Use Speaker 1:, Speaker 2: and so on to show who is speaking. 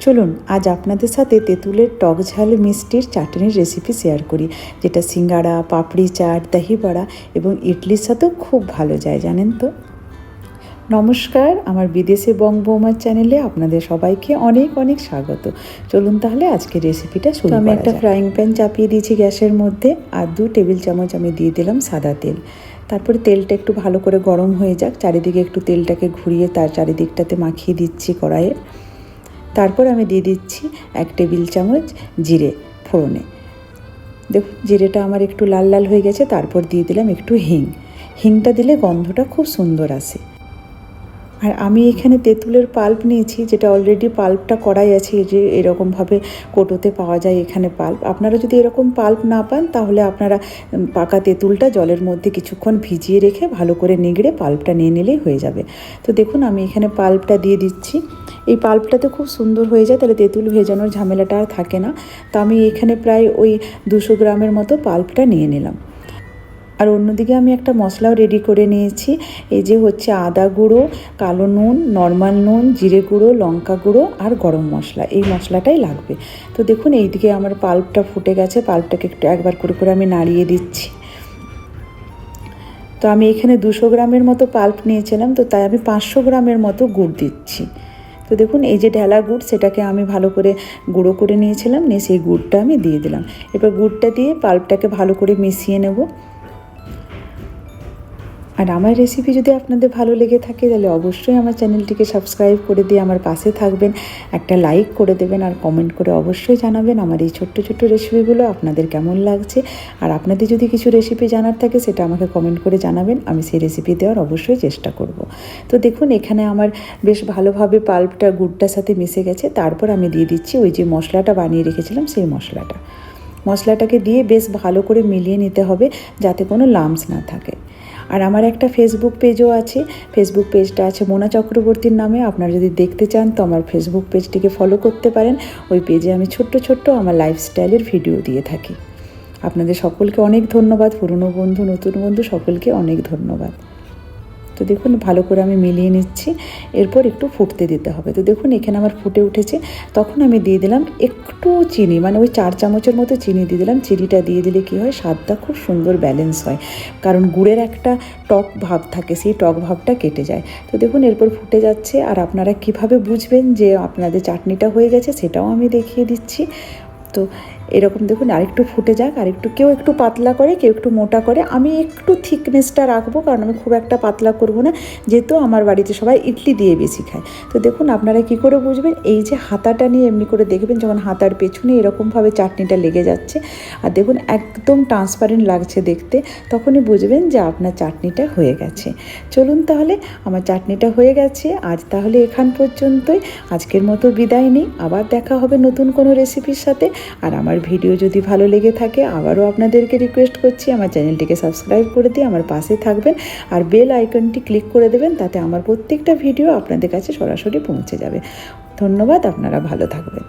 Speaker 1: চলুন আজ আপনাদের সাথে তেঁতুলের টক ঝাল মিষ্টির চাটনির রেসিপি শেয়ার করি, যেটা সিঙ্গাড়া, পাপড়ি চাট, দহি বড়া এবং ইডলির সাথেও খুব ভালো যায়, জানেন তো। নমস্কার, আমার বিদেশে বং বৌমার চ্যানেলে আপনাদের সবাইকে অনেক অনেক স্বাগত। চলুন তাহলে আজকে রেসিপিটা শুরু করা যাক। আমি একটা ফ্রাইং প্যান চাপিয়ে দিয়েছি গ্যাসের মধ্যে, আর 2 টেবিল চামচ আমি দিয়ে দিলাম সাদা তেল। তারপরে তেলটা একটু ভালো করে গরম হয়ে যাক, চারিদিকে একটু তেলটাকে ঘুরিয়ে তার চারিদিকটাতে মাখিয়ে দিচ্ছি কড়াইয়ে। তারপর আমি দিয়ে দিচ্ছি 1 টেবিল চামচ জিরে ফোড়নে। দেখুন জিরেটা আমার একটু লাল লাল হয়ে গেছে। তারপর দিয়ে দিলাম একটু হিংটা দিলে গন্ধটা খুব সুন্দর আসে। আর আমি এখানে তেঁতুলের পাল্প নিয়েছি, যেটা অলরেডি পাল্পটা করাই আছে, যে এরকমভাবে কোটোতে পাওয়া যায় এখানে পাল্প। আপনারা যদি এরকম পাল্প না পান তাহলে আপনারা পাকা তেঁতুলটা জলের মধ্যে কিছুক্ষণ ভিজিয়ে রেখে ভালো করে নিগড়ে পাল্পটা নিয়ে নিলেই হয়ে যাবে। তো দেখুন আমি এখানে পাল্পটা দিয়ে দিচ্ছি। এই পাল্পটাতে খুব সুন্দর হয়ে যায়, তাহলে তেঁতুল ভেজানোর ঝামেলাটা আর থাকে না। তো আমি এখানে প্রায় ওই 200 গ্রামের মতো পাল্পটা নিয়ে নিলাম। আর অন্যদিকে আমি একটা মশলাও রেডি করে নিয়েছি। এই যে হচ্ছে আদা গুঁড়ো, কালো নুন, নর্মাল নুন, জিরে গুঁড়ো, লঙ্কা গুঁড়ো আর গরম মশলা, এই মশলাটাই লাগবে। তো দেখুন এইদিকে আমার পাল্পটা ফুটে গেছে, পাল্পটাকে একটু একবার করে আমি নাড়িয়ে দিচ্ছি। তো আমি এখানে 200 গ্রামের মতো পাল্প নিয়েছিলাম, তো তাই আমি 500 গ্রামের মতো গুড় দিচ্ছি। তো দেখুন এই যে ঢেলা গুড়, সেটাকে আমি ভালো করে গুঁড়ো করে নিয়েছিলাম, নিয়ে সেই গুড়টা আমি দিয়ে দিলাম। এবার গুড়টা দিয়ে পাল্পটাকে ভালো করে মিশিয়ে নেব। আর আমার রেসিপি যদি আপনাদের ভালো লেগে থাকে তাহলে অবশ্যই আমার চ্যানেলটিকে সাবস্ক্রাইব করে দিয়ে আমার পাশে থাকবেন, একটা লাইক করে দেবেন, আর কমেন্ট করে অবশ্যই জানাবেন আমার এই ছোট্ট ছোট্ট রেসিপিগুলো আপনাদের কেমন লাগছে। আর আপনাদের যদি কিছু রেসিপি জানার থাকে সেটা আমাকে কমেন্ট করে জানাবেন, আমি সেই রেসিপি দেওয়ার অবশ্যই চেষ্টা করব। তো দেখুন এখানে আমার বেশ ভালোভাবে পাল্পটা গুড়টার সাথে মিশে গেছে। তারপর আমি দিয়ে দিচ্ছি ওই যে মশলাটা বানিয়ে রেখেছিলাম সেই মশলাটাকে দিয়ে বেশ ভালো করে মিলিয়ে নিতে হবে, যাতে কোনো লাম্পস না থাকে। আর আমার একটা ফেসবুক পেজও আছে, ফেসবুক পেজটা আছে মোনা চক্রবর্তীর নামে। আপনারা যদি দেখতে চান তো আমার ফেসবুক পেজটিকে ফলো করতে পারেন। ওই পেজে আমি ছোট্ট আমার লাইফস্টাইলের ভিডিও দিয়ে থাকি। আপনাদের সকলকে অনেক ধন্যবাদ, পুরনো বন্ধু নতুন বন্ধু সকলকে অনেক ধন্যবাদ। তো দেখুন ভালো করে আমি মিলিয়ে নিচ্ছি, এরপর একটু ফুটতে দিতে হবে। তো দেখুন এখানে আমার ফুটে উঠেছে, তখন আমি দিয়ে দিলাম একটু চিনি, মানে ওই 4 চামচের মতো চিনি দিয়ে দিলাম। চিনিটা দিয়ে দিলে কী হয়, স্বাদটা খুব সুন্দর ব্যালেন্স হয়, কারণ গুড়ের একটা টক ভাব থাকে, সেই টক ভাবটা কেটে যায়। তো দেখুন এরপর ফুটে যাচ্ছে। আর আপনারা কিভাবে বুঝবেন যে আপনাদের চাটনিটা হয়ে গেছে সেটাও আমি দেখিয়ে দিচ্ছি। তো এরকম দেখুন আরেকটু ফুটে যাক, কেউ একটু পাতলা করে, কেউ একটু মোটা করে। আমি একটু থিকনেসটা রাখবো, কারণ আমি খুব একটা পাতলা করব না, যেহেতু আমার বাড়িতে সবাই ইডলি দিয়ে বেশি খায়। তো দেখুন আপনারা কি করে বুঝবেন, এই যে হাতাটা নিয়ে এমনি করে দেখবেন, যখন হাতার পেছনে এরকমভাবে চাটনিটা লেগে যাচ্ছে আর দেখুন একদম ট্রান্সপারেন্ট লাগছে দেখতে, তখনই বুঝবেন যে আপনার চাটনিটা হয়ে গেছে। চলুন তাহলে আমার চাটনিটা হয়ে গেছে। আজ তাহলে এখান পর্যন্তই, আজকের মতো বিদায় নিই। আবার দেখা হবে নতুন কোনো রেসিপির সাথে। আর আমার ভিডিও যদি ভালো লেগে থাকে আবারও আপনাদেরকে রিকোয়েস্ট করছি আমার চ্যানেলটিকে সাবস্ক্রাইব করে দিয়ে আমার পাশে থাকবেন, আর বেল আইকনটি ক্লিক করে দেবেন, তাতে আমার প্রত্যেকটা ভিডিও আপনাদের কাছে সরাসরি পৌঁছে যাবে। ধন্যবাদ, আপনারা ভালো থাকবেন।